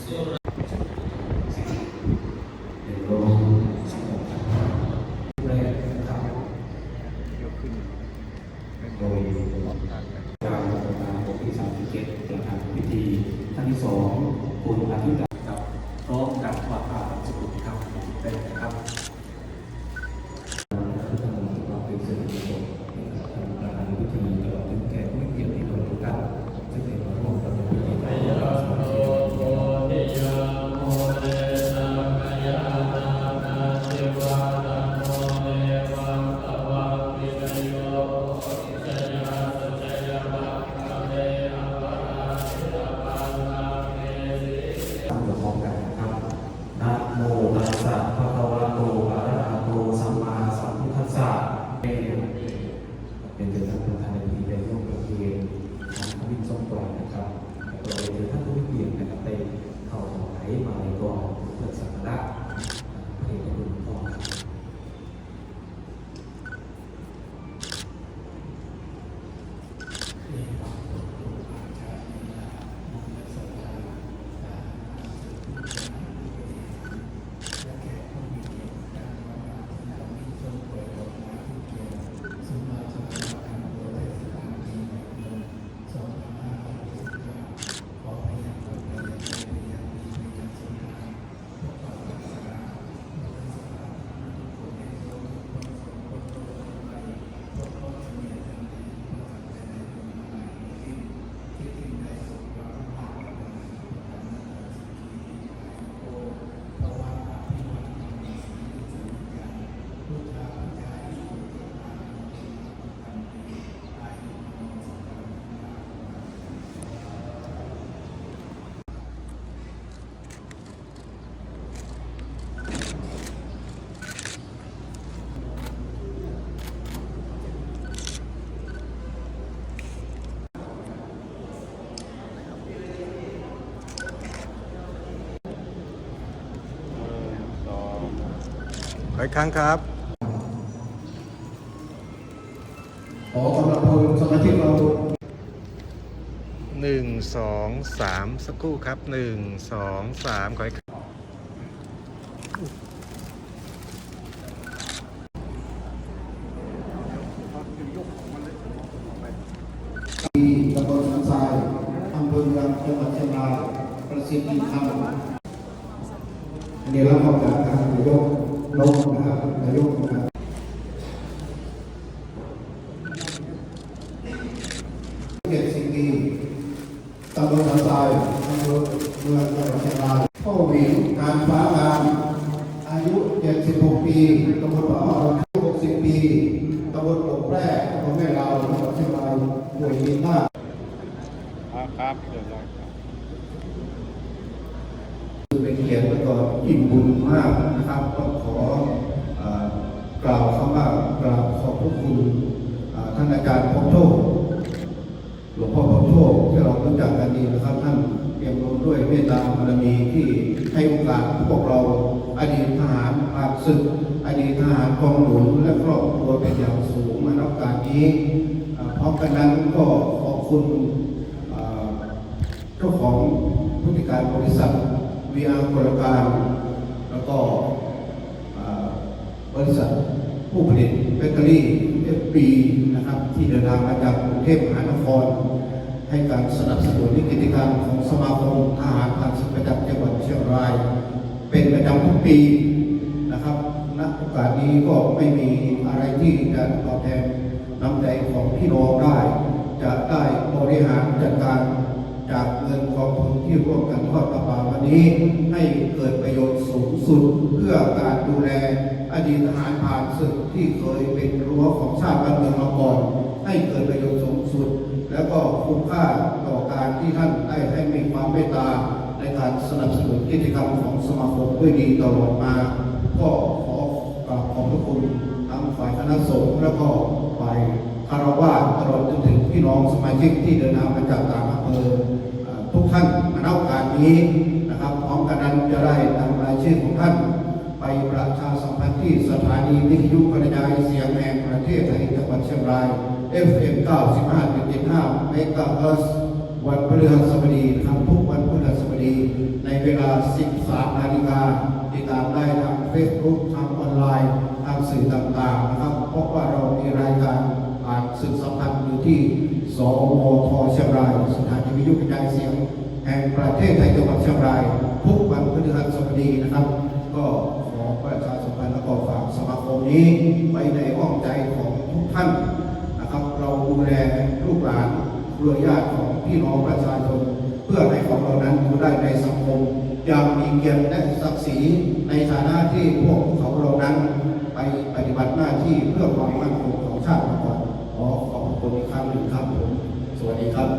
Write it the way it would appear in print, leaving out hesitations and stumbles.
แรกนะครับโดยการประธานบทที่37ประธานพิธีท่านที่2คุณอาทิตย์ครับพร้อมกับวัดป่าสุขุมครับเป็นนะครับเราเป็นสื่อมวลชนประธานพิธีตลอดถึงแขกผู้มีเกียรติที่ร่วมกันซึ่งเป็นผู้ร่วมประเพณีในยามสมัยนะโมตัสสะภะคะวะโตอะระหะโตสัมมาสัมพุทธัสสะเป็นเจ้าท่านประธานในพิธีได้ร่วมประเพณีของพระวิญญาณทรงนะครับโดยท่านผู้มีเกียรตินะครับได้เข้าถวายมาในก่อนเพื่อสักการะพระเดชพระคุณพ่อครับไปครั้งครับขอสำหรับคนสมาชิกเรา1 2 3สักครู่ครับ1 2 3ขอให้ที่ตำบลสันทรายอำเภอเมืองจังหวัดเชียงรายประสิทธิธรรมเดี๋ยวเราขอการนายกลงนะครับนายกนะครับเด็กสิ่งดีตำบลสันทรายอำเภอเมืองจังหวัดเชียงรายพ่อหวิงการฟ้างามอายุ76 ปีตำบลป่าอ้อ60 ปีตำบลปกแพร่อำเภอแม่ลาวจังหวัดเชียงรายป่วยมีมากครับเดี๋ยวได้ครับเป็นเกียรติและก็ยิ่งบุญมากนะครับก็ขอกล่าวคำว่ากราบขอบพระคุณท่านอาจารย์พบโชคหลวงพ่อพบโชคที่เรารู้จักกันดีนะครับท่านเปี่ยมล้นด้วยเมตตาบารมีที่ให้โอกาสพวกเราอดีตทหารผ่านศึกอดีตทหารกองหลวงและครอบครัวเป็นอย่างสูงมารับการนี้พร้อมกันนั้นก็ขอบคุณเจ้าของผู้จัดการบริษัทVR กลการแล้วก็บริษัทผู้ผลิตแบตเตอรี่ FB นะครับที่เดินทางมาจากกรุงเทพมหานครให้การสนับสนุนกิจกรรมของสมาคมทหารผ่านศึกประจำจังหวัดเชียงรายเป็นประจำทุกปีนะครับณโอกาสนี้ก็ไม่มีอะไรที่จะตอบแทนน้ำใจของพี่น้องได้จะได้บริหารจัดการจากเงินกองทุนที่ร่วมกันทอดประปาวันนี้ให้เกิดประโยชน์สูงสุดเพื่อการดูแลอดีตทหารผ่านศึกที่เคยเป็นรั้วของชาติบ้านเมืองมาก่อนให้เกิดประโยชน์สูงสุดแล้วก็คุ้มค่าต่อการที่ท่านได้ให้มีความเมตตาในการสนับสนุนกิจกรรมของสมาคมด้วยดีตลอดมาก็ขอกราบขอบพระคุณทั้งฝ่ายคณะสงฆ์และก็ฝ่ายคารวะตลอดจนถึงพี่น้องสมาชิกที่เดินทางมาจากต่างอำเภอทุกท่านมาณโอกาสนี้นะครับพร้อมกันนั้นจะได้นำรายชื่อของท่านไปประชาสัมพันธ์ที่สถานีวิทยุกระจายเสียงแห่งประเทศไทยจังหวัดเชียงราย FM 95.75 เมกะเฮิรตซ์ วันพฤหัสบดีนะครับทุกวันพฤหัสบดีในเวลา 13 นาฬิกาติดตามได้ทางเฟซบุ๊กทางออนไลน์ทางสื่อต่างๆนะครับเพราะว่าเรามีรายการผ่านสื่อสัมพันธ์อยู่ที่สวทเชียงรายสถานีวิทยุกระจายเสียงแห่งประเทศไทยจังหวัดเชียงรายทุกวันพฤหัสบดีนะครับก็ขอประชาสัมพันธ์และก็ฝากสมาคมนี้ไว้ในอ้อมใจของทุกท่านนะครับเราดูแลลูกหลานเครือญาติของพี่น้องประชาชนเพื่อให้ของเรานั้นอยู่ได้ในสังคมอย่างมีเกียรติและศักดิ์ศรีในฐานะที่พวกเขาเรานั้นไปปฏิบัติหน้าที่เพื่อความมั่นคงของชาติมาก่อนขอขอบคุณอีกครั้งหนึ่งครับผมสวัสดีครับ